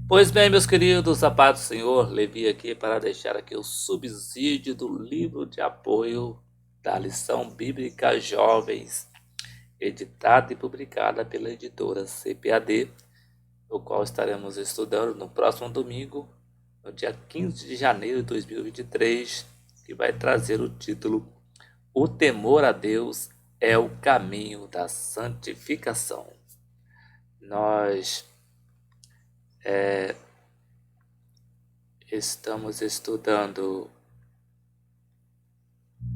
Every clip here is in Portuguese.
Pois bem, meus queridos, a paz do Senhor, Levi aqui para deixar aqui o subsídio do livro de apoio da lição bíblica Jovens, editada e publicada pela editora CPAD, o qual estaremos estudando no próximo domingo, no dia 15 de janeiro de 2023, que vai trazer o título O temor a Deus é o caminho da santificação. Nós estamos estudando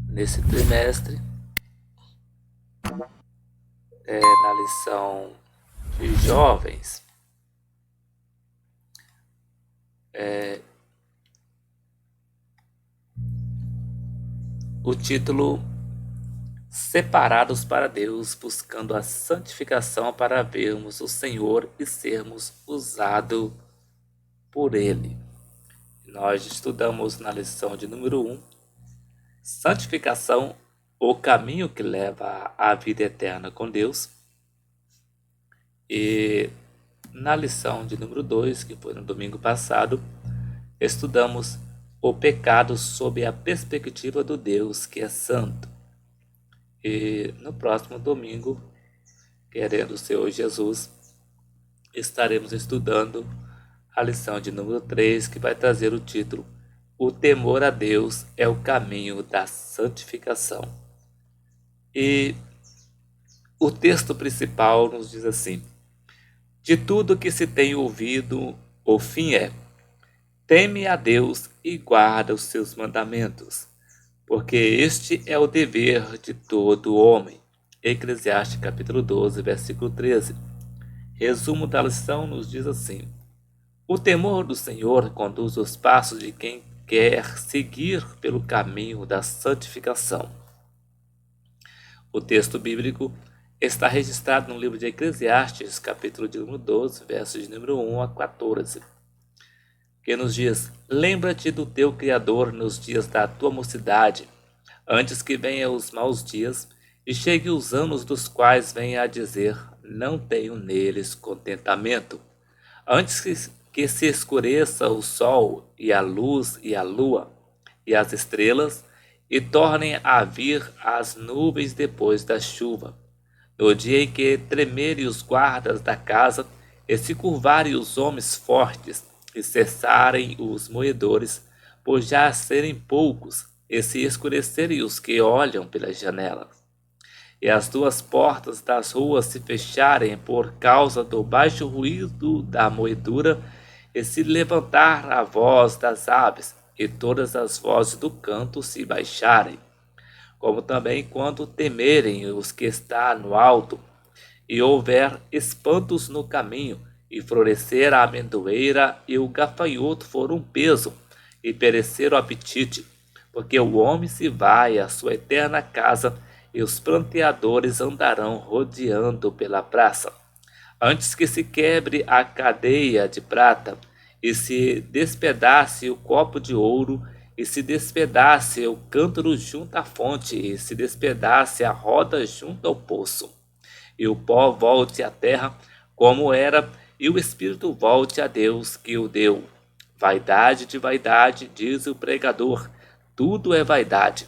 nesse trimestre, na lição de jovens, o título Separados para Deus, buscando a santificação para vermos o Senhor e sermos usados por Ele. Nós estudamos na lição de número 1, santificação, o caminho que leva à vida eterna com Deus. E na lição de número 2, que foi no domingo passado, estudamos o pecado sob a perspectiva do Deus que é santo. E no próximo domingo, querendo o Senhor Jesus, estaremos estudando a lição de número 3, que vai trazer o título O temor a Deus é o caminho da santificação. E o texto principal nos diz assim: de tudo que se tem ouvido, o fim é: teme a Deus e guarda os seus mandamentos, porque este é o dever de todo homem. Eclesiastes capítulo 12, versículo 13. Resumo da lição nos diz assim: o temor do Senhor conduz os passos de quem quer seguir pelo caminho da santificação. O texto bíblico está registrado no livro de Eclesiastes, capítulo de número 12, versos de número 1 a 14, que nos diz: lembra-te do teu Criador nos dias da tua mocidade, antes que venham os maus dias e cheguem os anos dos quais venha a dizer: não tenho neles contentamento. Antes que se escureça o sol e a luz e a lua e as estrelas, e tornem a vir as nuvens depois da chuva, no dia em que tremerem os guardas da casa, e se curvarem os homens fortes, e cessarem os moedores, por já serem poucos, e se escurecerem os que olham pelas janelas, e as duas portas das ruas se fecharem por causa do baixo ruído da moedura, e se levantar a voz das aves, e todas as vozes do canto se baixarem, como também quando temerem os que está no alto, e houver espantos no caminho, e florescer a amendoeira e o gafanhoto for um peso, e perecer o apetite, porque o homem se vai à sua eterna casa, e os pranteadores andarão rodeando pela praça. Antes que se quebre a cadeia de prata, e se despedace o copo de ouro, e se despedace o cântaro junto à fonte, e se despedace a roda junto ao poço, e o pó volte à terra como era, e o espírito volte a Deus que o deu. Vaidade de vaidade, diz o pregador, tudo é vaidade.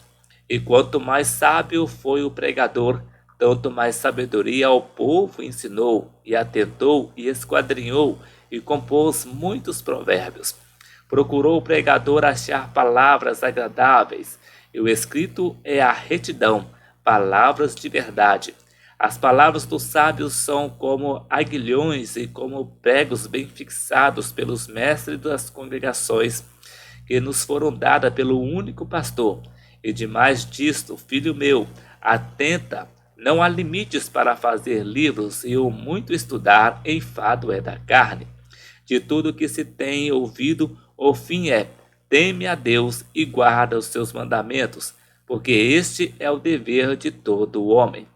E quanto mais sábio foi o pregador, tanto mais sabedoria ao povo ensinou, e atentou, e esquadrinhou, e compôs muitos provérbios. Procurou o pregador achar palavras agradáveis, e o escrito é a retidão, palavras de verdade. As palavras dos sábios são como aguilhões e como pregos bem fixados pelos mestres das congregações, que nos foram dadas pelo único pastor. E demais disto, filho meu, atenta, não há limites para fazer livros, e o muito estudar enfado é da carne. De tudo que se tem ouvido, o fim é: teme a Deus e guarda os seus mandamentos, porque este é o dever de todo homem.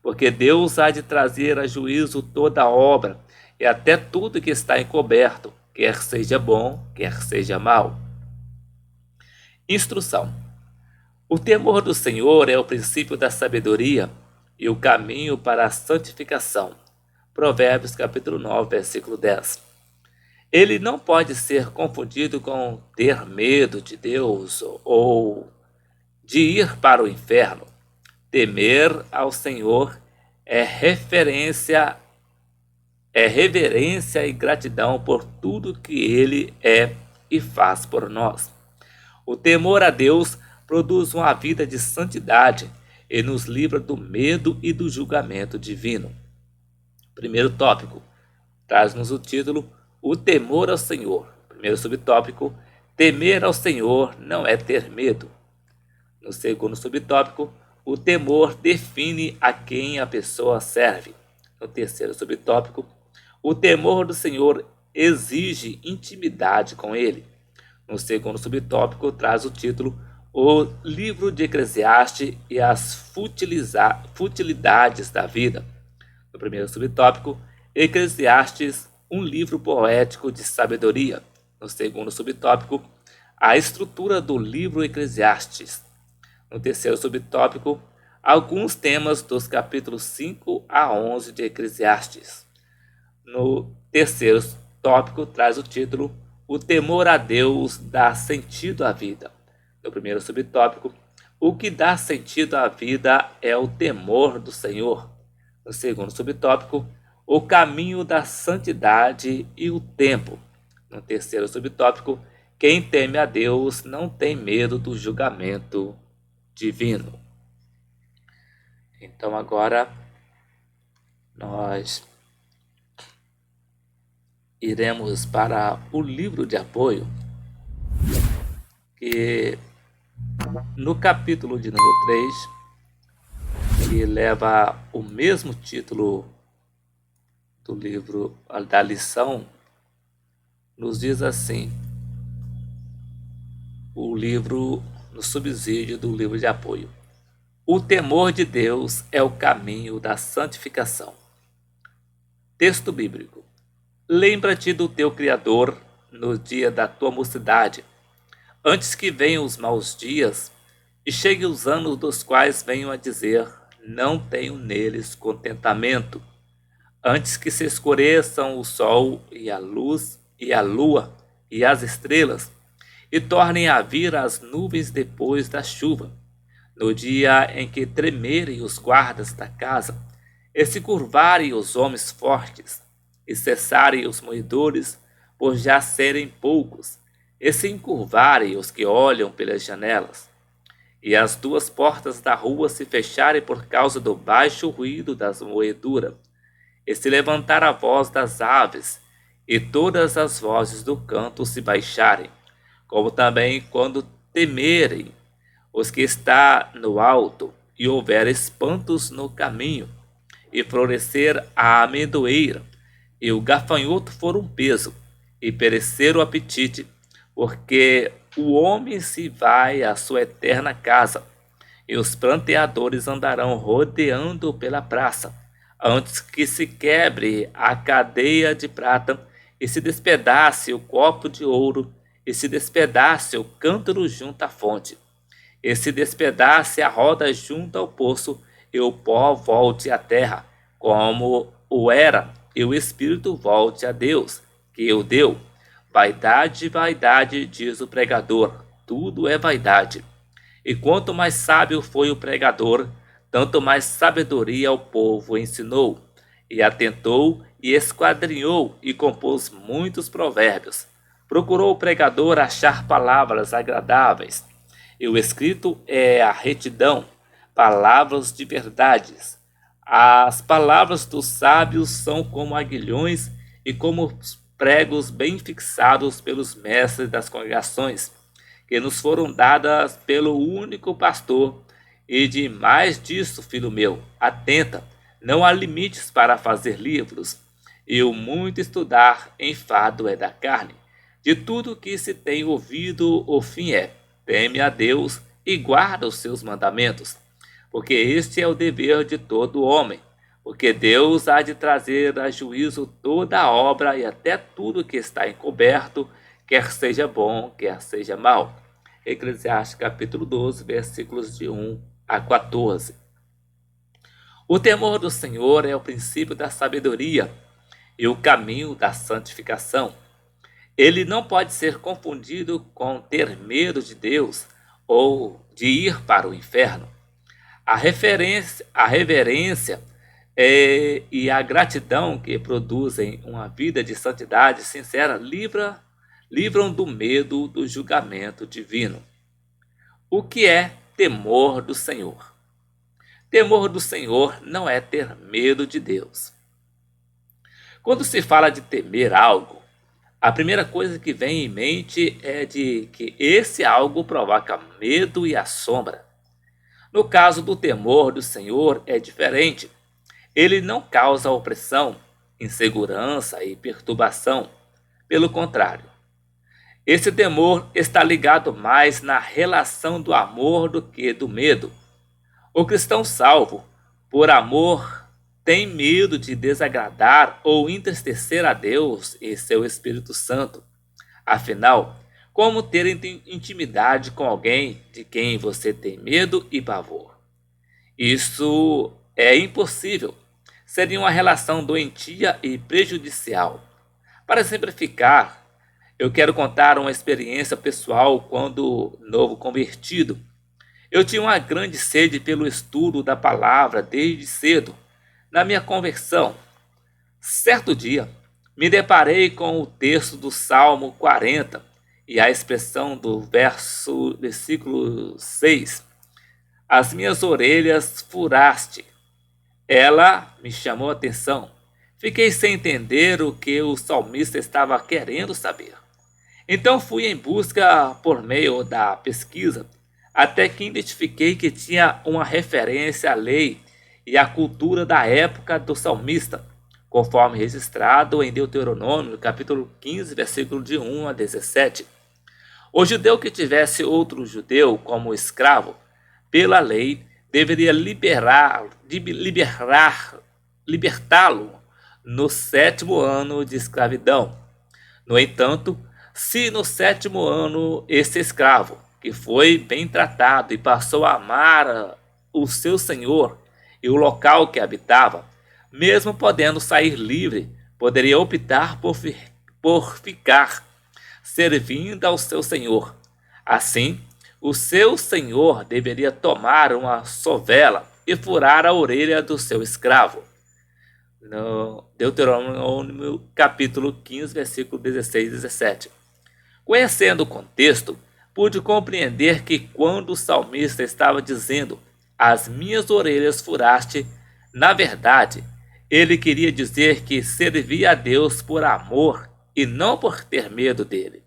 Porque Deus há de trazer a juízo toda a obra, e até tudo que está encoberto, quer seja bom, quer seja mau. Instrução. O temor do Senhor é o princípio da sabedoria e o caminho para a santificação. Provérbios capítulo 9, versículo 10. Ele não pode ser confundido com ter medo de Deus ou de ir para o inferno. Temer ao Senhor é reverência e gratidão por tudo que Ele é e faz por nós. O temor a Deus produz uma vida de santidade e nos livra do medo e do julgamento divino. Primeiro tópico, traz-nos o título O temor ao Senhor. Primeiro subtópico, temer ao Senhor não é ter medo. No segundo subtópico, o temor define a quem a pessoa serve. No terceiro subtópico, o temor do Senhor exige intimidade com Ele. No segundo subtópico, traz o título O livro de Eclesiastes e as futilidades da vida. No primeiro subtópico, Eclesiastes, um livro poético de sabedoria. No segundo subtópico, a estrutura do livro Eclesiastes. No terceiro subtópico, alguns temas dos capítulos 5 a 11 de Eclesiastes. No terceiro tópico, traz o título O temor a Deus dá sentido à vida. No primeiro subtópico, o que dá sentido à vida é o temor do Senhor. No segundo subtópico, o caminho da santidade e o tempo. No terceiro subtópico, quem teme a Deus não tem medo do julgamento divino. Então agora nós iremos para o livro de apoio, que no capítulo de número 3, que leva o mesmo título do livro, da lição, nos diz assim, o livro, no subsídio do livro de apoio: o temor de Deus é o caminho da santificação. Texto bíblico: lembra-te do teu Criador no dia da tua mocidade, antes que venham os maus dias e cheguem os anos dos quais venham a dizer: não tenho neles contentamento. Antes que se escureçam o sol e a luz e a lua e as estrelas, e tornem a vir as nuvens depois da chuva, no dia em que tremerem os guardas da casa, e se curvarem os homens fortes, e cessarem os moedores, por já serem poucos, e se encurvarem os que olham pelas janelas, e as duas portas da rua se fecharem por causa do baixo ruído das moeduras, e se levantar a voz das aves, e todas as vozes do canto se baixarem, como também quando temerem os que está no alto, e houver espantos no caminho, e florescer a amendoeira, e o gafanhoto for um peso, e perecer o apetite, porque o homem se vai à sua eterna casa, e os pranteadores andarão rodeando pela praça, antes que se quebre a cadeia de prata, e se despedace o copo de ouro, e se despedace o cântaro junto à fonte, e se despedace a roda junto ao poço, e o pó volte à terra, como o era, e o espírito volte a Deus, que o deu. Vaidade, vaidade, diz o pregador, tudo é vaidade. E quanto mais sábio foi o pregador, tanto mais sabedoria ao povo ensinou. E atentou, e esquadrinhou, e compôs muitos provérbios. Procurou o pregador achar palavras agradáveis, e o escrito é a retidão, palavras de verdades. As palavras dos sábios são como aguilhões e como pregos bem fixados pelos mestres das congregações, que nos foram dadas pelo único pastor. E de mais disso, filho meu, atenta, não há limites para fazer livros, e o muito estudar enfado é da carne. De tudo que se tem ouvido, o fim é: teme a Deus e guarda os seus mandamentos, porque este é o dever de todo homem, porque Deus há de trazer a juízo toda a obra e até tudo que está encoberto, quer seja bom, quer seja mau. Eclesiastes capítulo 12, versículos de 1 a 14. O temor do Senhor é o princípio da sabedoria e o caminho da santificação. Ele não pode ser confundido com ter medo de Deus ou de ir para o inferno. A reverência e a gratidão que produzem uma vida de santidade sincera livram do medo do julgamento divino. O que é temor do Senhor? Temor do Senhor não é ter medo de Deus. Quando se fala de temer algo, a primeira coisa que vem em mente é de que esse algo provoca medo e assombra. No caso do temor do Senhor é diferente. Ele não causa opressão, insegurança e perturbação. Pelo contrário, esse temor está ligado mais na relação do amor do que do medo. O cristão salvo, por amor, tem medo de desagradar ou entristecer a Deus e seu Espírito Santo. Afinal, como ter intimidade com alguém de quem você tem medo e pavor? Isso é impossível. Seria uma relação doentia e prejudicial. Para simplificar, eu quero contar uma experiência pessoal quando novo convertido. Eu tinha uma grande sede pelo estudo da palavra desde cedo. Na minha conversão, certo dia, me deparei com o texto do Salmo 40 e a expressão do versículo 6. As minhas orelhas furaste. Ela me chamou a atenção. Fiquei sem entender o que o salmista estava querendo saber. Então fui em busca por meio da pesquisa, até que identifiquei que tinha uma referência à lei e à cultura da época do salmista, conforme registrado em Deuteronômio, capítulo 15, versículo de 1 a 17. O judeu que tivesse outro judeu como escravo, pela lei, deveria libertá-lo no 7º ano de escravidão. No entanto, se no 7º ano esse escravo, que foi bem tratado e passou a amar o seu senhor e o local que habitava, mesmo podendo sair livre, poderia optar por ficar servindo ao seu senhor. Assim, o seu senhor deveria tomar uma sovela e furar a orelha do seu escravo. No Deuteronômio capítulo 15, versículo 16 e 17. Conhecendo o contexto, pude compreender que quando o salmista estava dizendo as minhas orelhas furaste, na verdade, ele queria dizer que servia a Deus por amor e não por ter medo dele.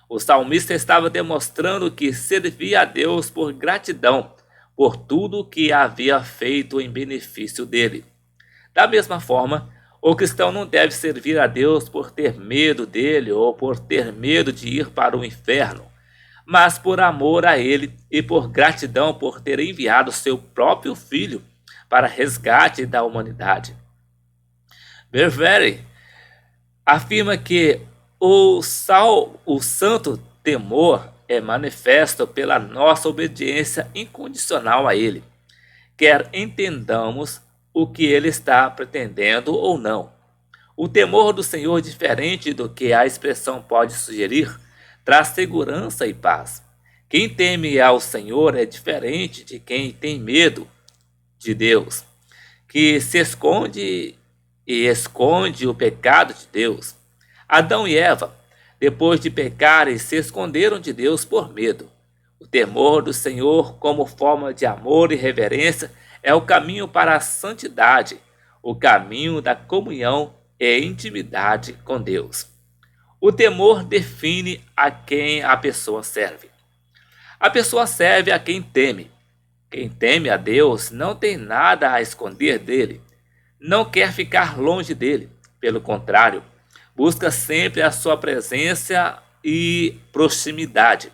O salmista estava demonstrando que servia a Deus por gratidão por tudo que havia feito em benefício dele. Da mesma forma, o cristão não deve servir a Deus por ter medo dele ou por ter medo de ir para o inferno, mas por amor a ele e por gratidão por ter enviado seu próprio filho para resgate da humanidade. Berveri afirma que o santo temor é manifesto pela nossa obediência incondicional a ele, quer entendamos o que ele está pretendendo ou não. O temor do Senhor, diferente do que a expressão pode sugerir, traz segurança e paz. Quem teme ao Senhor é diferente de quem tem medo de Deus, que se esconde e esconde o pecado de Deus. Adão e Eva, depois de pecarem, se esconderam de Deus por medo. O temor do Senhor, como forma de amor e reverência, é o caminho para a santidade, o caminho da comunhão e intimidade com Deus. O temor define a quem a pessoa serve. A pessoa serve a quem teme. Quem teme a Deus não tem nada a esconder dele, não quer ficar longe dele. Pelo contrário, busca sempre a sua presença e proximidade.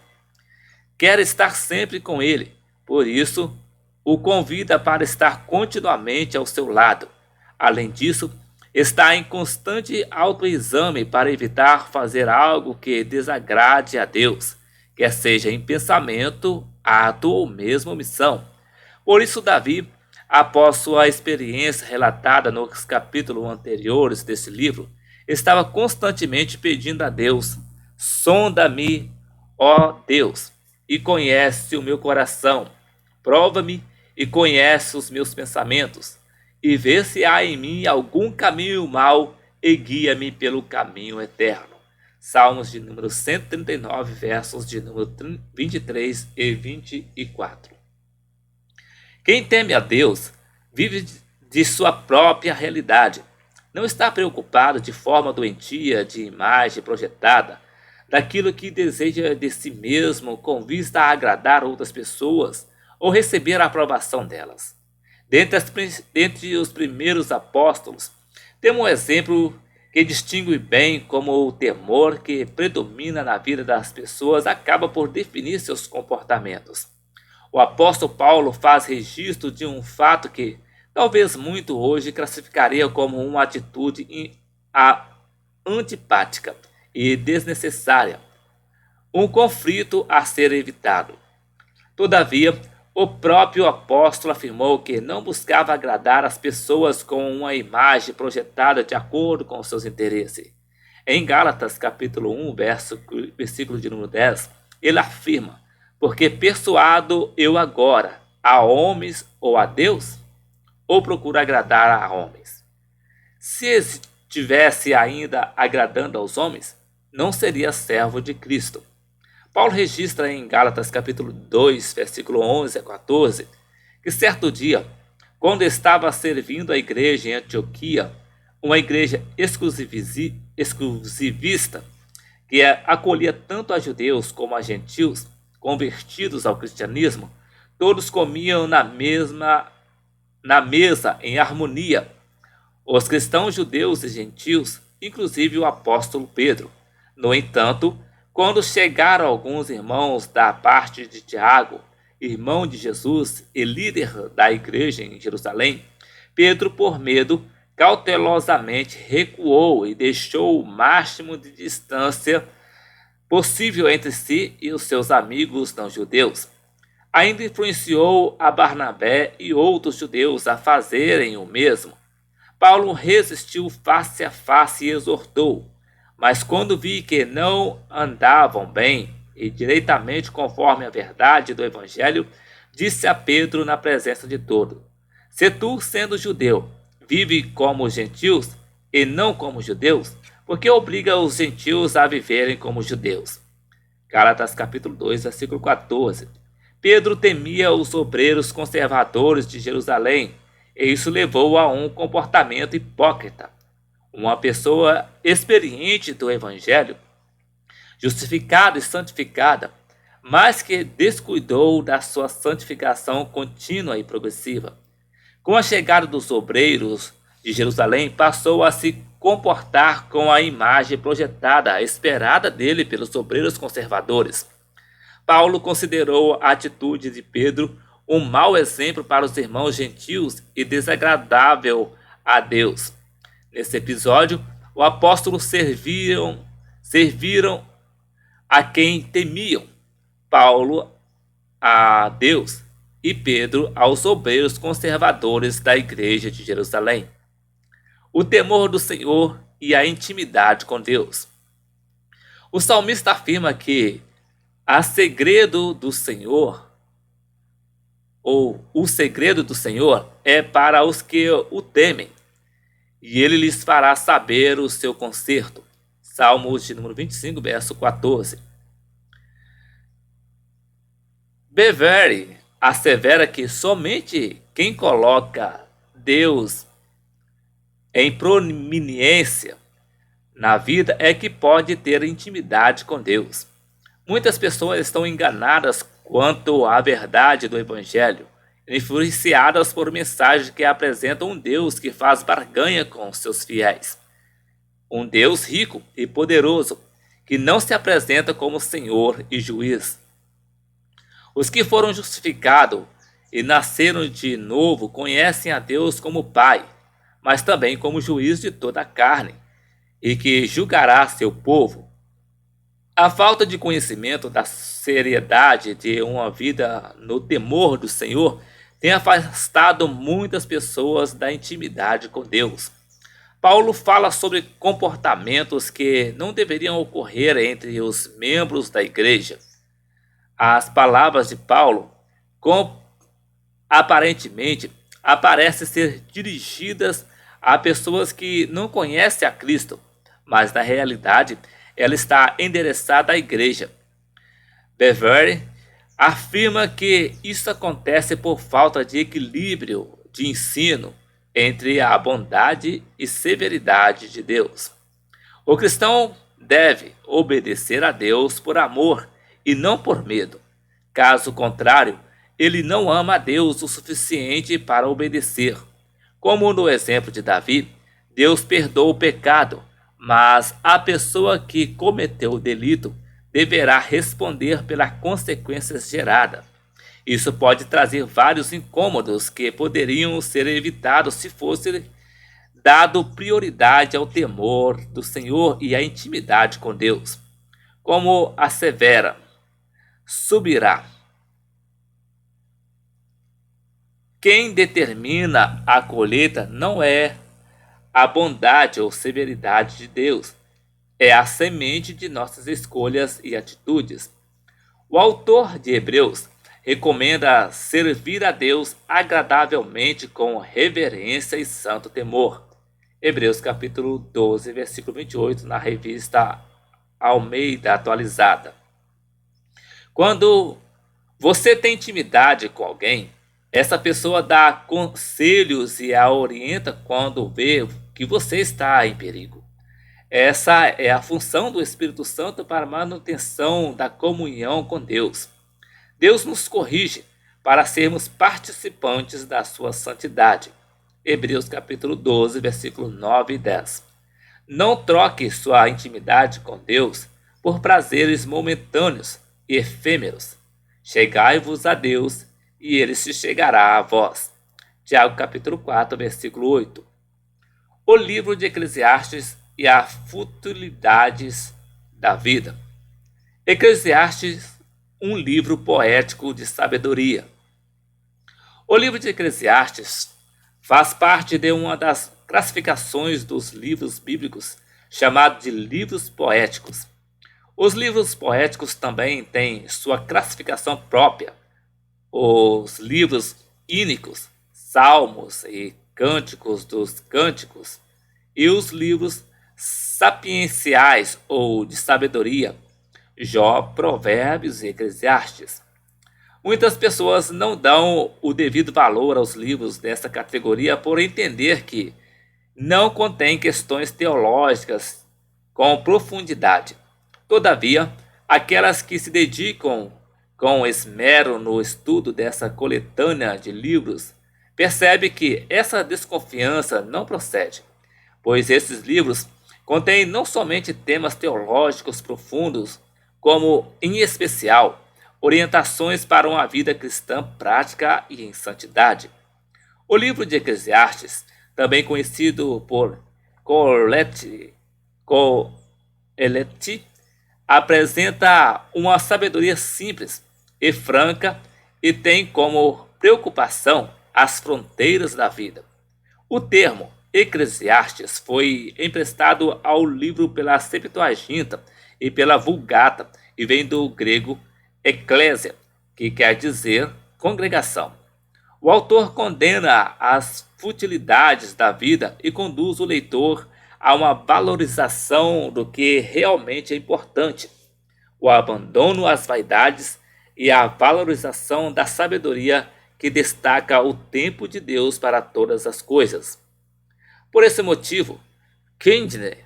Quer estar sempre com ele, por isso, o convida para estar continuamente ao seu lado. Além disso, está em constante autoexame para evitar fazer algo que desagrade a Deus, quer seja em pensamento, ato ou mesmo omissão. Por isso, Davi, após sua experiência relatada nos capítulos anteriores desse livro, estava constantemente pedindo a Deus: Sonda-me, ó Deus, e conhece o meu coração. Prova-me e conhece os meus pensamentos, e vê se há em mim algum caminho mau e guia-me pelo caminho eterno. Salmos de número 139, versos de número 23 e 24. Quem teme a Deus vive de sua própria realidade. Não está preocupado de forma doentia, de imagem projetada, daquilo que deseja de si mesmo com vista a agradar outras pessoas ou receber a aprovação delas. Dentre os primeiros apóstolos, temos um exemplo que distingue bem como o temor que predomina na vida das pessoas acaba por definir seus comportamentos. O apóstolo Paulo faz registro de um fato que, talvez muito hoje, classificaria como uma atitude antipática e desnecessária, um conflito a ser evitado. Todavia, o próprio apóstolo afirmou que não buscava agradar as pessoas com uma imagem projetada de acordo com seus interesses. Em Gálatas capítulo 1, versículo de número 10, ele afirma: porque persuado eu agora a homens ou a Deus? Ou procuro agradar a homens? Se estivesse ainda agradando aos homens, não seria servo de Cristo. Paulo registra em Gálatas capítulo 2, versículo 11 a 14, que certo dia, quando estava servindo a igreja em Antioquia, uma igreja exclusivista, que acolhia tanto a judeus como a gentios, convertidos ao cristianismo, todos comiam na mesa em harmonia. Os cristãos judeus e gentios, inclusive o apóstolo Pedro. No entanto, quando chegaram alguns irmãos da parte de Tiago, irmão de Jesus e líder da igreja em Jerusalém, Pedro, por medo, cautelosamente recuou e deixou o máximo de distância possível entre si e os seus amigos não-judeus. Ainda influenciou a Barnabé e outros judeus a fazerem o mesmo. Paulo resistiu face a face e exortou, mas quando vi que não andavam bem e direitamente conforme a verdade do Evangelho, disse a Pedro na presença de todos: se tu, sendo judeu, vive como os gentios e não como judeus, porque obriga os gentios a viverem como judeus. Gálatas capítulo 2, versículo 14. Pedro temia os obreiros conservadores de Jerusalém, e isso levou a um comportamento hipócrita. Uma pessoa experiente do Evangelho, justificada e santificada, mas que descuidou da sua santificação contínua e progressiva. Com a chegada dos obreiros de Jerusalém, passou a se comportar com a imagem projetada, esperada dele pelos obreiros conservadores. Paulo considerou a atitude de Pedro um mau exemplo para os irmãos gentios e desagradável a Deus. Nesse episódio, os apóstolos serviram a quem temiam, Paulo a Deus e Pedro aos obreiros conservadores da igreja de Jerusalém. O temor do Senhor e a intimidade com Deus. O salmista afirma que o segredo do Senhor é para os que o temem, e ele lhes fará saber o seu conserto. Salmos de número 25, verso 14. Beverly assevera que somente quem coloca Deus em proeminência na vida é que pode ter intimidade com Deus. Muitas pessoas estão enganadas quanto à verdade do Evangelho, influenciadas por mensagens que apresentam um Deus que faz barganha com seus fiéis. Um Deus rico e poderoso, que não se apresenta como Senhor e Juiz. Os que foram justificados e nasceram de novo conhecem a Deus como Pai, mas também como Juiz de toda a carne, e que julgará seu povo. A falta de conhecimento da seriedade de uma vida no temor do Senhor tem afastado muitas pessoas da intimidade com Deus. Paulo fala sobre comportamentos que não deveriam ocorrer entre os membros da igreja. As palavras de Paulo, aparentemente, parecem ser dirigidas a pessoas que não conhecem a Cristo, mas na realidade ela está endereçada à igreja. Beverly afirma que isso acontece por falta de equilíbrio de ensino entre a bondade e severidade de Deus. O cristão deve obedecer a Deus por amor e não por medo. Caso contrário, ele não ama a Deus o suficiente para obedecer. Como no exemplo de Davi, Deus perdoa o pecado, mas a pessoa que cometeu o delito deverá responder pelas consequências geradas. Isso pode trazer vários incômodos que poderiam ser evitados se fosse dado prioridade ao temor do Senhor e à intimidade com Deus. Como assevera Subirá: quem determina a colheita não é a bondade ou severidade de Deus, é a semente de nossas escolhas e atitudes. O autor de Hebreus recomenda servir a Deus agradavelmente com reverência e santo temor. Hebreus capítulo 12, versículo 28, na revista Almeida atualizada. Quando você tem intimidade com alguém, essa pessoa dá conselhos e a orienta quando vê que você está em perigo. Essa é a função do Espírito Santo para a manutenção da comunhão com Deus. Deus nos corrige para sermos participantes da sua santidade. Hebreus capítulo 12, versículo 9 e 10. Não troque sua intimidade com Deus por prazeres momentâneos e efêmeros. Chegai-vos a Deus e ele se chegará a vós. Tiago capítulo 4, versículo 8. O livro de Eclesiastes e as futilidades da vida. Eclesiastes, um livro poético de sabedoria. O livro de Eclesiastes faz parte de uma das classificações dos livros bíblicos, chamado de livros poéticos. Os livros poéticos também têm sua classificação própria. Os livros hínicos, salmos e cânticos dos cânticos, e os livros sapienciais ou de sabedoria, Jó, Provérbios e Eclesiastes. Muitas pessoas não dão o devido valor aos livros dessa categoria por entender que não contém questões teológicas com profundidade. Todavia, aquelas que se dedicam com esmero no estudo dessa coletânea de livros percebem que essa desconfiança não procede, pois esses livros contêm não somente temas teológicos profundos, como, em especial, orientações para uma vida cristã prática e em santidade. O livro de Eclesiastes, também conhecido por Coelete, apresenta uma sabedoria simples e franca e tem como preocupação as fronteiras da vida. O termo Eclesiastes foi emprestado ao livro pela Septuaginta e pela Vulgata e vem do grego Eclésia, que quer dizer congregação. O autor condena as futilidades da vida e conduz o leitor a uma valorização do que realmente é importante, o abandono às vaidades e a valorização da sabedoria que destaca o tempo de Deus para todas as coisas. Por esse motivo, Kindler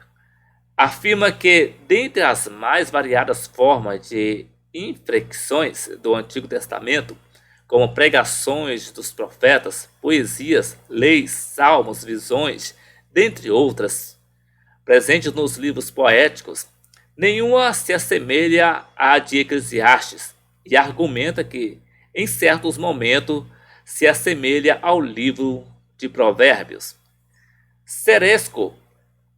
afirma que, dentre as mais variadas formas de inflexões do Antigo Testamento, como pregações dos profetas, poesias, leis, salmos, visões, dentre outras, presentes nos livros poéticos, nenhuma se assemelha à de Eclesiastes e argumenta que, em certos momentos, se assemelha ao livro de Provérbios. Ceresco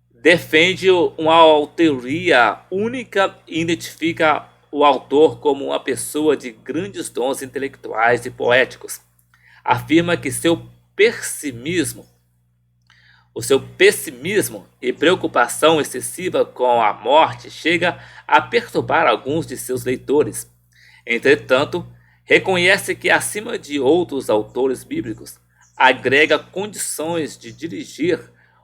defende uma teoria única e identifica o autor como uma pessoa de grandes dons intelectuais e poéticos. Afirma que seu pessimismo O seu pessimismo e preocupação excessiva com a morte chega a perturbar alguns de seus leitores. Entretanto, reconhece que, acima de outros autores bíblicos, agrega condições de dirigir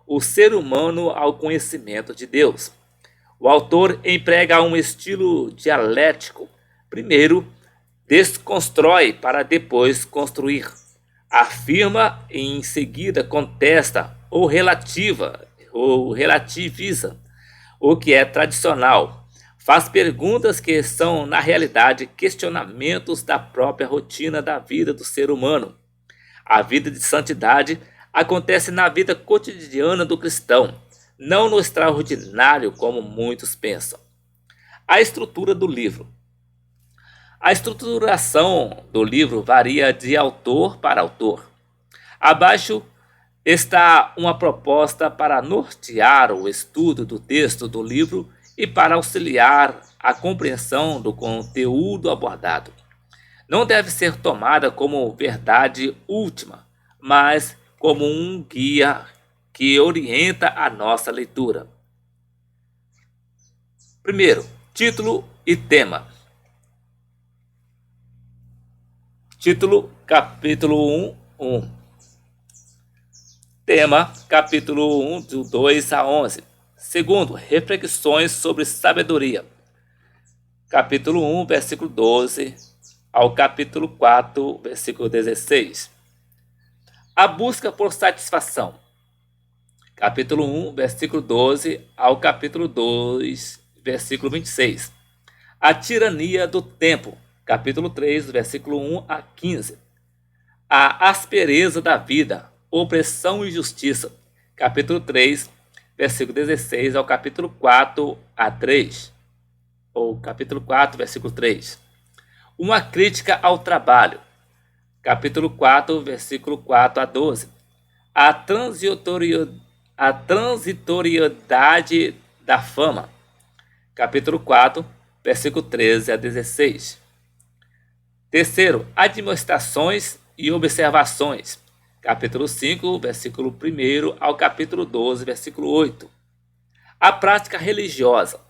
o ser humano ao conhecimento de Deus. O autor emprega um estilo dialético. Primeiro, desconstrói para depois construir. Afirma e em seguida contesta ou relativiza o que é tradicional. Faz perguntas que são, na realidade, questionamentos da própria rotina da vida do ser humano. A vida de santidade acontece na vida cotidiana do cristão, não no extraordinário como muitos pensam. A estrutura do livro. A estruturação do livro varia de autor para autor. Abaixo está uma proposta para nortear o estudo do texto do livro e para auxiliar a compreensão do conteúdo abordado. Não deve ser tomada como verdade última, mas como um guia que orienta a nossa leitura. Primeiro, título e tema. Título, capítulo 1. Tema, capítulo 1, do 2 a 11. Segundo, reflexões sobre sabedoria. Capítulo 1, versículo 12 ao capítulo 4, versículo 16. A busca por satisfação. Capítulo 1, versículo 12 ao capítulo 2, versículo 26. A tirania do tempo. Capítulo 3, versículo 1 a 15. A aspereza da vida, opressão e justiça. Capítulo 3, versículo 16 ao capítulo 4 a 3. Ou capítulo 4, versículo 3. Uma crítica ao trabalho. Capítulo 4, versículo 4 a 12. A transitoriedade da fama. Capítulo 4, versículo 13 a 16. Terceiro, admoestações e observações. Capítulo 5, versículo 1 ao capítulo 12, versículo 8. A prática religiosa.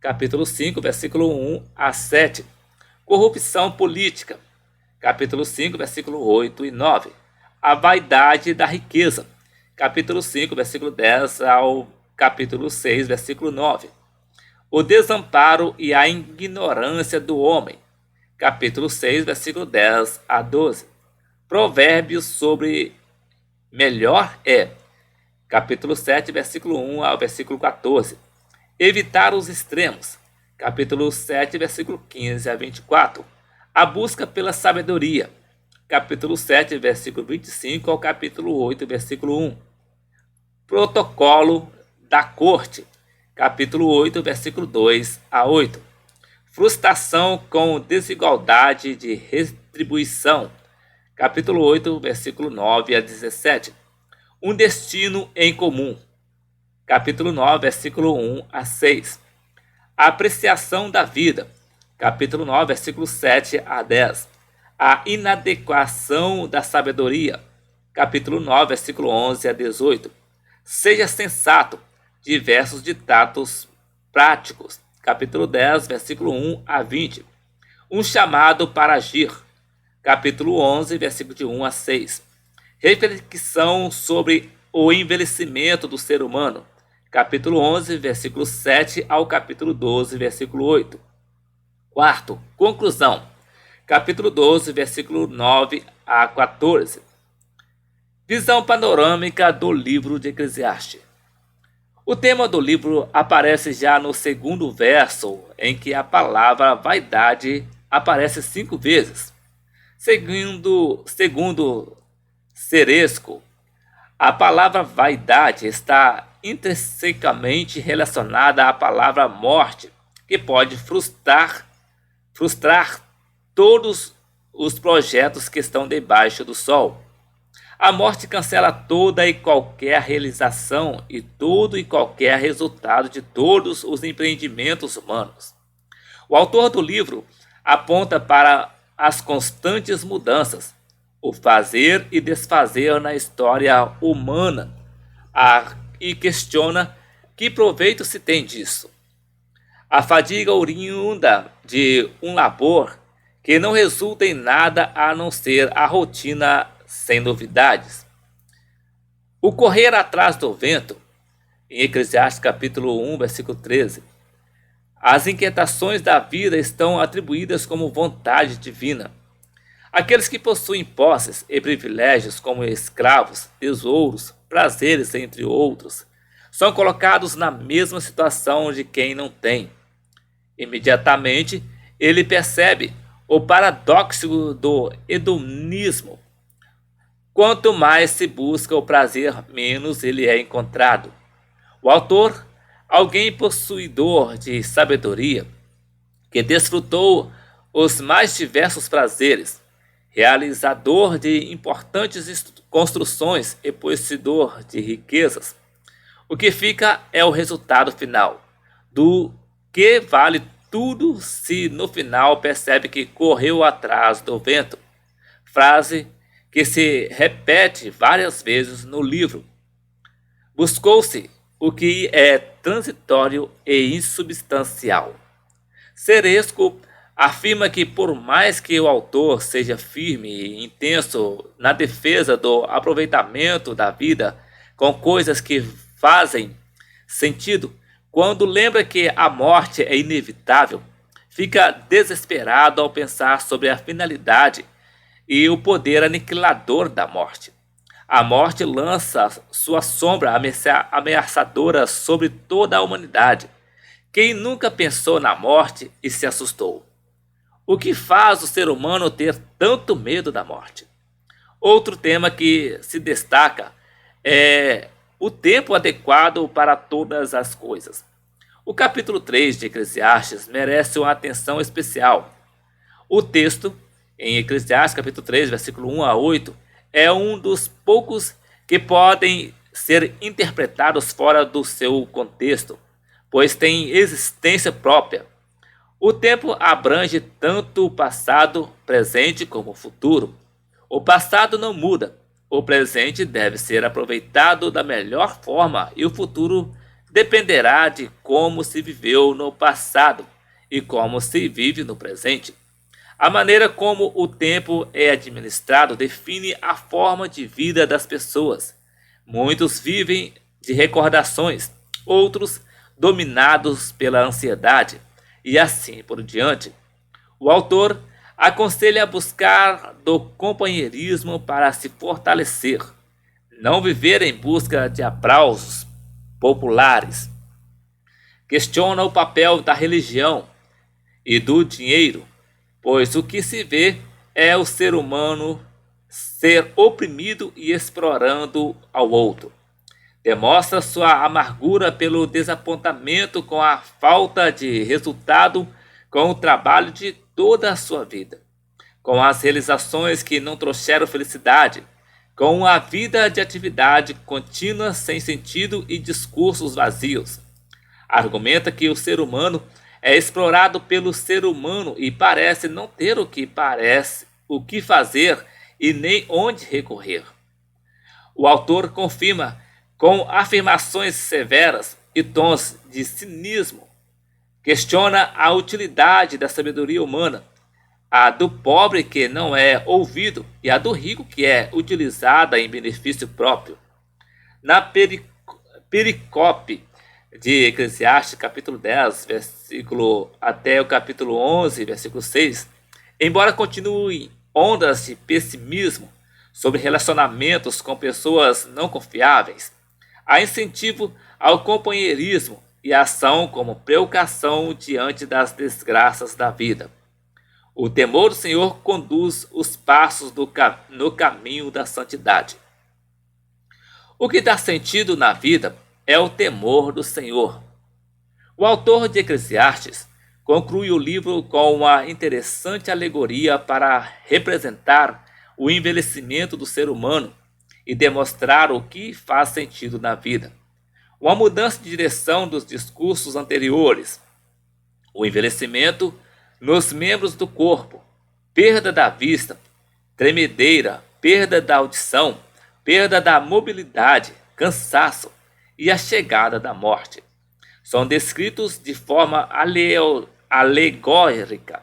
Capítulo 5, versículo 1 a 7. Corrupção política. Capítulo 5, versículo 8 e 9. A vaidade da riqueza. Capítulo 5, versículo 10 ao capítulo 6, versículo 9. O desamparo e a ignorância do homem. Capítulo 6, versículo 10 a 12. Provérbios sobre melhor é. Capítulo 7, versículo 1 ao versículo 14. Evitar os extremos. Capítulo 7, versículo 15 a 24. A busca pela sabedoria. Capítulo 7, versículo 25 ao capítulo 8, versículo 1. Protocolo da corte. Capítulo 8, versículo 2 a 8. Frustração com desigualdade de retribuição. Capítulo 8, versículo 9 a 17. Um destino em comum. Capítulo 9, versículo 1 a 6. A apreciação da vida. Capítulo 9, versículo 7 a 10. A inadequação da sabedoria. Capítulo 9, versículo 11 a 18. Seja sensato. Diversos ditados práticos. Capítulo 10, versículo 1 a 20. Um chamado para agir. Capítulo 11, versículo de 1 a 6. Reflexão sobre o envelhecimento do ser humano. Capítulo 11, versículo 7 ao capítulo 12, versículo 8. Quarto, conclusão. Capítulo 12, versículo 9 a 14. Visão panorâmica do livro de Eclesiastes. O tema do livro aparece já no segundo verso, em que a palavra vaidade aparece 5 vezes. Segundo Ceresco, a palavra vaidade está intrinsecamente relacionada à palavra morte, que pode frustrar todos os projetos que estão debaixo do sol. A morte cancela toda e qualquer realização e todo e qualquer resultado de todos os empreendimentos humanos. O autor do livro aponta para as constantes mudanças, o fazer e desfazer na história humana, e questiona que proveito se tem disso. A fadiga oriunda de um labor que não resulta em nada a não ser a rotina sem novidades. O correr atrás do vento, em Eclesiastes capítulo 1, versículo 13. As inquietações da vida estão atribuídas como vontade divina. Aqueles que possuem posses e privilégios como escravos, tesouros, prazeres, entre outros, são colocados na mesma situação de quem não tem. Imediatamente, ele percebe o paradoxo do hedonismo. Quanto mais se busca o prazer, menos ele é encontrado. O autor, alguém possuidor de sabedoria, que desfrutou os mais diversos prazeres, realizador de importantes construções e possuidor de riquezas, o que fica é o resultado final, do que vale tudo se no final percebe que correu atrás do vento. Frase que se repete várias vezes no livro. Buscou-se o que é transitório e insubstancial. Ceresco afirma que por mais que o autor seja firme e intenso na defesa do aproveitamento da vida com coisas que fazem sentido, quando lembra que a morte é inevitável, fica desesperado ao pensar sobre a finalidade e o poder aniquilador da morte. A morte lança sua sombra ameaçadora sobre toda a humanidade. Quem nunca pensou na morte e se assustou? O que faz o ser humano ter tanto medo da morte? Outro tema que se destaca é o tempo adequado para todas as coisas. O capítulo 3 de Eclesiastes merece uma atenção especial. O texto, em Eclesiastes capítulo 3, versículo 1 a 8, é um dos poucos que podem ser interpretados fora do seu contexto, pois tem existência própria. O tempo abrange tanto o passado, presente como o futuro. O passado não muda. O presente deve ser aproveitado da melhor forma e o futuro dependerá de como se viveu no passado e como se vive no presente. A maneira como o tempo é administrado define a forma de vida das pessoas. Muitos vivem de recordações, outros dominados pela ansiedade e assim por diante. O autor aconselha a buscar do companheirismo para se fortalecer, não viver em busca de aplausos populares. Questiona o papel da religião e do dinheiro, pois o que se vê é o ser humano ser oprimido e explorando ao outro. Demonstra sua amargura pelo desapontamento com a falta de resultado com o trabalho de toda a sua vida, com as realizações que não trouxeram felicidade, com a vida de atividade contínua sem sentido e discursos vazios. Argumenta que o ser humano é explorado pelo ser humano e parece não ter o que fazer e nem onde recorrer. O autor confirma com afirmações severas e tons de cinismo. Questiona a utilidade da sabedoria humana, a do pobre que não é ouvido e a do rico que é utilizada em benefício próprio. Na pericope de Eclesiastes, capítulo 10, versículo até o capítulo 11, versículo 6, embora continuem ondas de pessimismo sobre relacionamentos com pessoas não confiáveis, há incentivo ao companheirismo e ação como precaução diante das desgraças da vida. O temor do Senhor conduz os passos no caminho da santidade. O que dá sentido na vida é o temor do Senhor. O autor de Eclesiastes conclui o livro com uma interessante alegoria para representar o envelhecimento do ser humano e demonstrar o que faz sentido na vida. Uma mudança de direção dos discursos anteriores. O envelhecimento nos membros do corpo, perda da vista, tremedeira, perda da audição, perda da mobilidade, cansaço e a chegada da morte. São descritos de forma alegórica.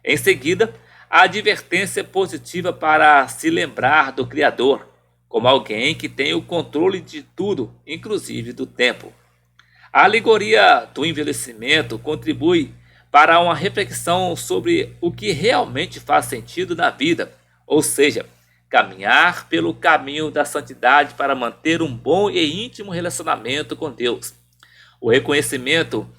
Em seguida, a advertência positiva para se lembrar do Criador, como alguém que tem o controle de tudo, inclusive do tempo. A alegoria do envelhecimento contribui para uma reflexão sobre o que realmente faz sentido na vida, ou seja, caminhar pelo caminho da santidade para manter um bom e íntimo relacionamento com Deus. O reconhecimento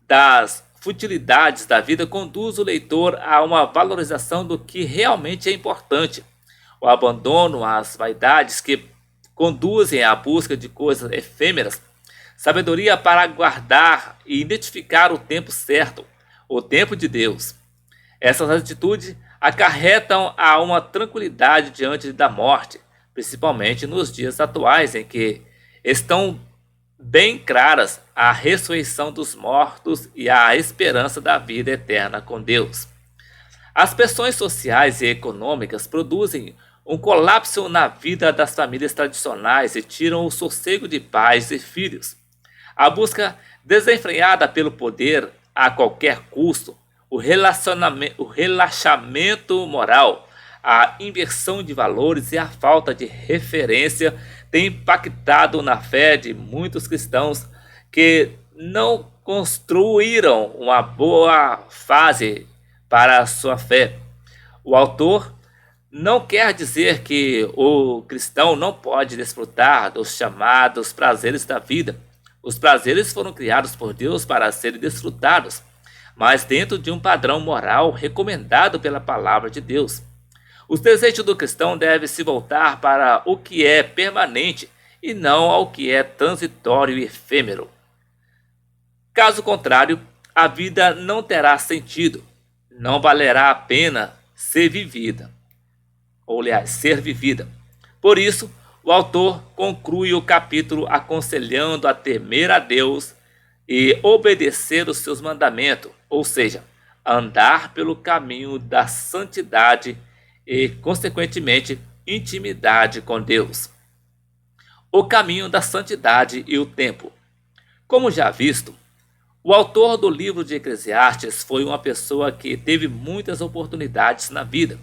das futilidades da vida conduz o leitor a uma valorização do que realmente é importante. O abandono às vaidades que conduzem à busca de coisas efêmeras. Sabedoria para guardar e identificar o tempo certo, o tempo de Deus. Essas atitudes acarretam a uma tranquilidade diante da morte, principalmente nos dias atuais em que estão bem claras a ressurreição dos mortos e a esperança da vida eterna com Deus. As pressões sociais e econômicas produzem um colapso na vida das famílias tradicionais e tiram o sossego de pais e filhos. A busca desenfreada pelo poder a qualquer custo, o relaxamento moral, a inversão de valores e a falta de referência têm impactado na fé de muitos cristãos que não construíram uma boa fase para a sua fé. O autor não quer dizer que o cristão não pode desfrutar dos chamados prazeres da vida. Os prazeres foram criados por Deus para serem desfrutados, mas dentro de um padrão moral recomendado pela palavra de Deus. Os desejos do cristão devem se voltar para o que é permanente e não ao que é transitório e efêmero. Caso contrário, a vida não terá sentido, não valerá a pena ser vivida. Ser vivida. Por isso, o autor conclui o capítulo aconselhando a temer a Deus e obedecer os seus mandamentos, ou seja, andar pelo caminho da santidade e, consequentemente, intimidade com Deus. O caminho da santidade e o tempo. Como já visto, o autor do livro de Eclesiastes foi uma pessoa que teve muitas oportunidades na vida,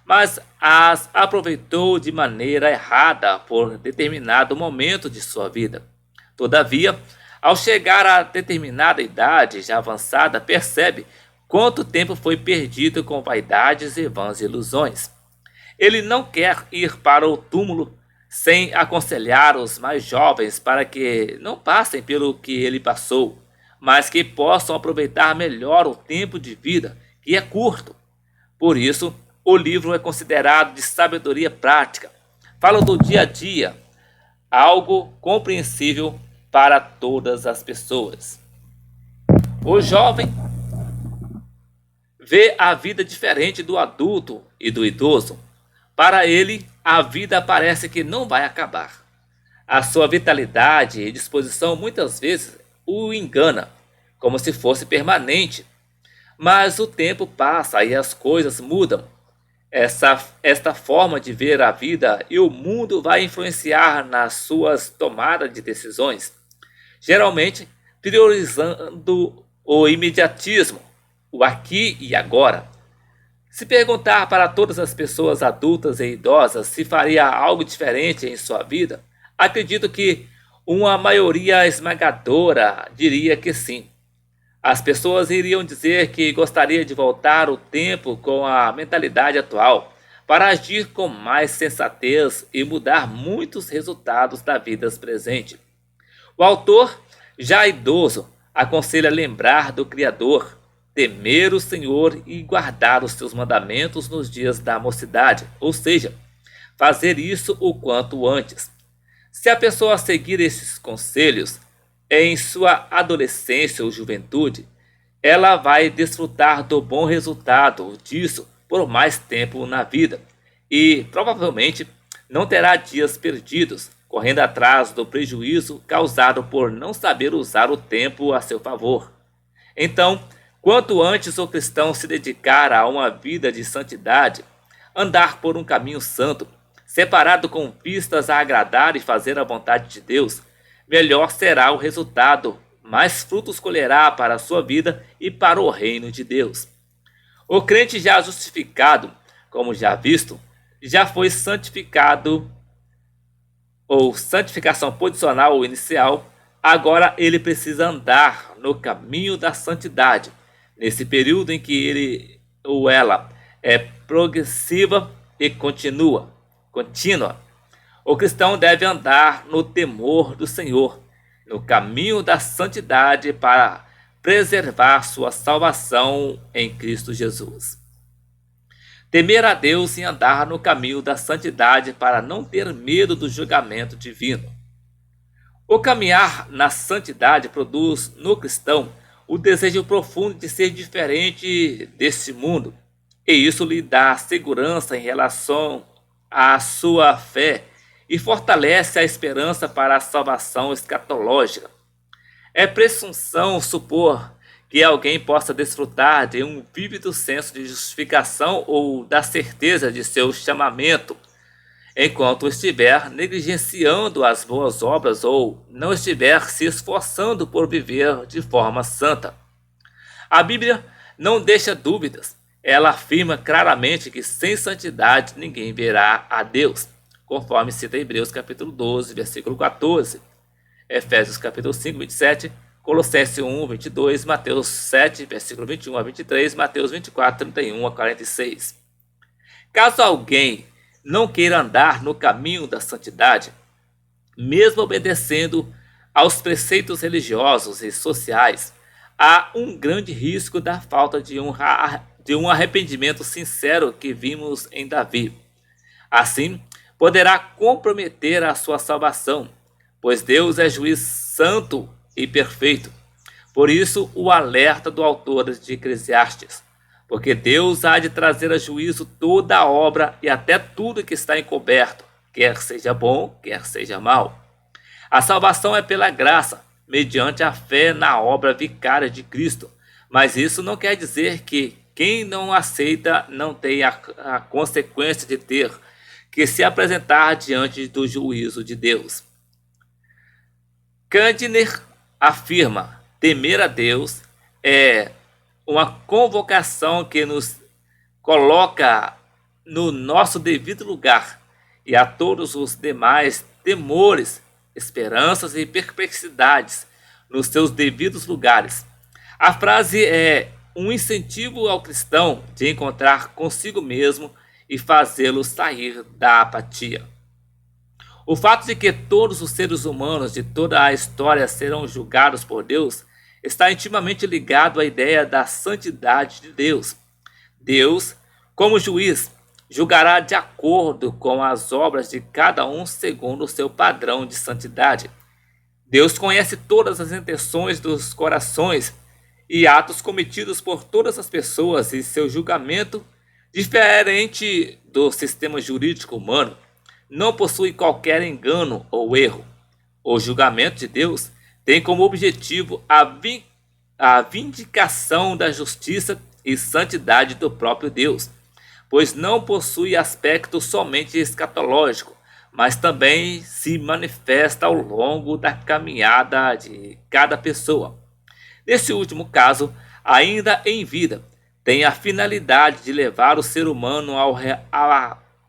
mas as aproveitou de maneira errada por determinado momento de sua vida. Todavia, ao chegar a determinada idade já avançada, percebe quanto tempo foi perdido com vaidades e vãs ilusões. Ele não quer ir para o túmulo sem aconselhar os mais jovens para que não passem pelo que ele passou, mas que possam aproveitar melhor o tempo de vida, que é curto. Por isso, o livro é considerado de sabedoria prática. Fala do dia a dia, algo compreensível para todas as pessoas. O jovem vê a vida diferente do adulto e do idoso. Para ele, a vida parece que não vai acabar. A sua vitalidade e disposição muitas vezes o engana, como se fosse permanente. Mas o tempo passa e as coisas mudam. Esta forma de ver a vida e o mundo vai influenciar nas suas tomadas de decisões, geralmente priorizando o imediatismo, o aqui e agora. Se perguntar para todas as pessoas adultas e idosas se faria algo diferente em sua vida, acredito que uma maioria esmagadora diria que sim. As pessoas iriam dizer que gostaria de voltar o tempo com a mentalidade atual, para agir com mais sensatez e mudar muitos resultados da vida presente. O autor, já idoso, aconselha lembrar do Criador, temer o Senhor e guardar os seus mandamentos nos dias da mocidade, ou seja, fazer isso o quanto antes. Se a pessoa seguir esses conselhos, em sua adolescência ou juventude, ela vai desfrutar do bom resultado disso por mais tempo na vida e provavelmente não terá dias perdidos, correndo atrás do prejuízo causado por não saber usar o tempo a seu favor. Então, quanto antes o cristão se dedicar a uma vida de santidade, andar por um caminho santo, separado com vistas a agradar e fazer a vontade de Deus, melhor será o resultado, mais frutos colherá para a sua vida e para o reino de Deus. O crente já justificado, como já visto, já foi santificado ou santificação posicional ou inicial, agora ele precisa andar no caminho da santidade, nesse período em que ele ou ela é progressiva e contínua. O cristão deve andar no temor do Senhor, no caminho da santidade para preservar sua salvação em Cristo Jesus. Temer a Deus e andar no caminho da santidade para não ter medo do julgamento divino. O caminhar na santidade produz no cristão o desejo profundo de ser diferente deste mundo, e isso lhe dá segurança em relação à sua fé e fortalece a esperança para a salvação escatológica. É presunção supor que alguém possa desfrutar de um vívido senso de justificação ou da certeza de seu chamamento, enquanto estiver negligenciando as boas obras ou não estiver se esforçando por viver de forma santa. A Bíblia não deixa dúvidas. Ela afirma claramente que sem santidade ninguém verá a Deus, conforme cita Hebreus capítulo 12, versículo 14, Efésios capítulo 5, 27, Colossenses 1, 22, Mateus 7, versículo 21 a 23, Mateus 24, 31 a 46. Caso alguém não queira andar no caminho da santidade, mesmo obedecendo aos preceitos religiosos e sociais, há um grande risco da falta de um arrependimento sincero que vimos em Davi. Assim, poderá comprometer a sua salvação, pois Deus é juiz santo e perfeito. Por isso, o alerta do autor de Eclesiastes, porque Deus há de trazer a juízo toda a obra e até tudo que está encoberto, quer seja bom, quer seja mal. A salvação é pela graça, mediante a fé na obra vicária de Cristo, mas isso não quer dizer que quem não aceita não tem a consequência de ter que se apresentar diante do juízo de Deus. Candner afirma: temer a Deus é uma convocação que nos coloca no nosso devido lugar, e a todos os demais temores, esperanças e perplexidades nos seus devidos lugares. A frase é um incentivo ao cristão de encontrar consigo mesmo e fazê-lo sair da apatia. O fato de que todos os seres humanos de toda a história serão julgados por Deus está intimamente ligado à ideia da santidade de Deus. Deus, como juiz, julgará de acordo com as obras de cada um segundo o seu padrão de santidade. Deus conhece todas as intenções dos corações e atos cometidos por todas as pessoas, e seu julgamento, diferente do sistema jurídico humano, não possui qualquer engano ou erro. O julgamento de Deus tem como objetivo a vindicação da justiça e santidade do próprio Deus, pois não possui aspecto somente escatológico, mas também se manifesta ao longo da caminhada de cada pessoa. Nesse último caso, ainda em vida, tem a finalidade de levar o ser humano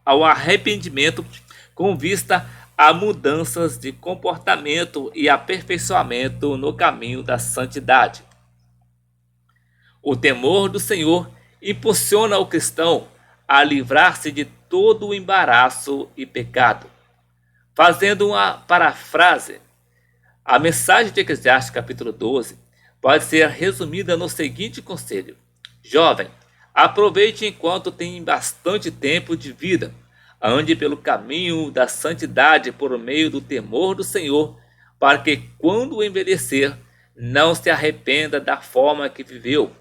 ao arrependimento com vista a mudanças de comportamento e aperfeiçoamento no caminho da santidade. O temor do Senhor impulsiona o cristão a livrar-se de todo o embaraço e pecado. Fazendo uma parafrase, a mensagem de Eclesiastes capítulo 12 pode ser resumida no seguinte conselho: jovem, aproveite enquanto tem bastante tempo de vida. Ande pelo caminho da santidade por meio do temor do Senhor, para que, quando envelhecer, não se arrependa da forma que viveu,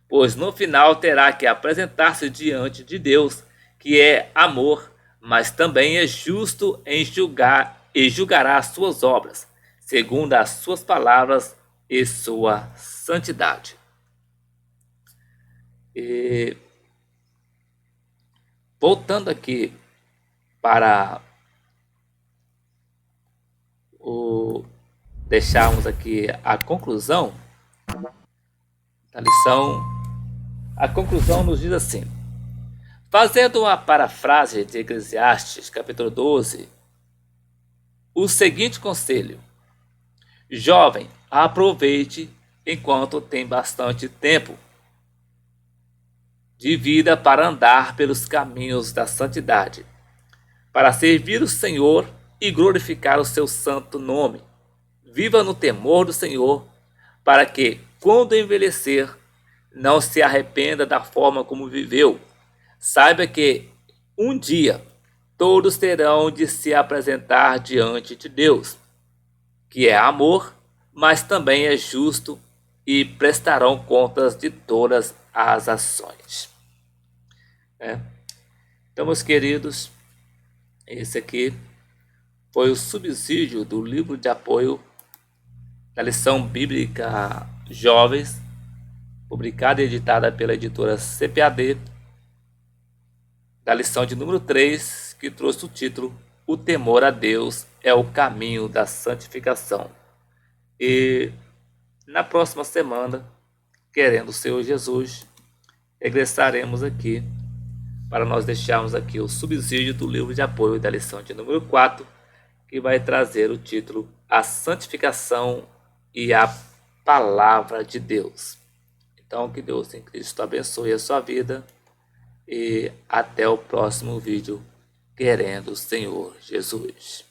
pois no final terá que apresentar-se diante de Deus, que é amor, mas também é justo em julgar e julgará as suas obras, segundo as suas palavras e sua santidade. E voltando aqui para deixarmos aqui a conclusão da lição. A conclusão nos diz assim: fazendo uma parafrase de Eclesiastes, capítulo 12, o seguinte conselho: jovem, aproveite enquanto tem bastante tempo de vida para andar pelos caminhos da santidade, para servir o Senhor e glorificar o seu santo nome. Viva no temor do Senhor, para que, quando envelhecer, não se arrependa da forma como viveu. Saiba que um dia todos terão de se apresentar diante de Deus, que é amor, mas também é justo, e prestarão contas de todas as ações. Então, meus queridos, esse aqui foi o subsídio do livro de apoio da lição bíblica Jovens, publicada e editada pela editora CPAD, da lição de número 3, que trouxe o título O temor a Deus é o caminho da santificação. E na próxima semana, querendo o Senhor Jesus, regressaremos aqui para nós deixarmos aqui o subsídio do livro de apoio da lição de número 4, que vai trazer o título A Santificação e a Palavra de Deus. Então, que Deus em Cristo abençoe a sua vida e até o próximo vídeo, querendo o Senhor Jesus.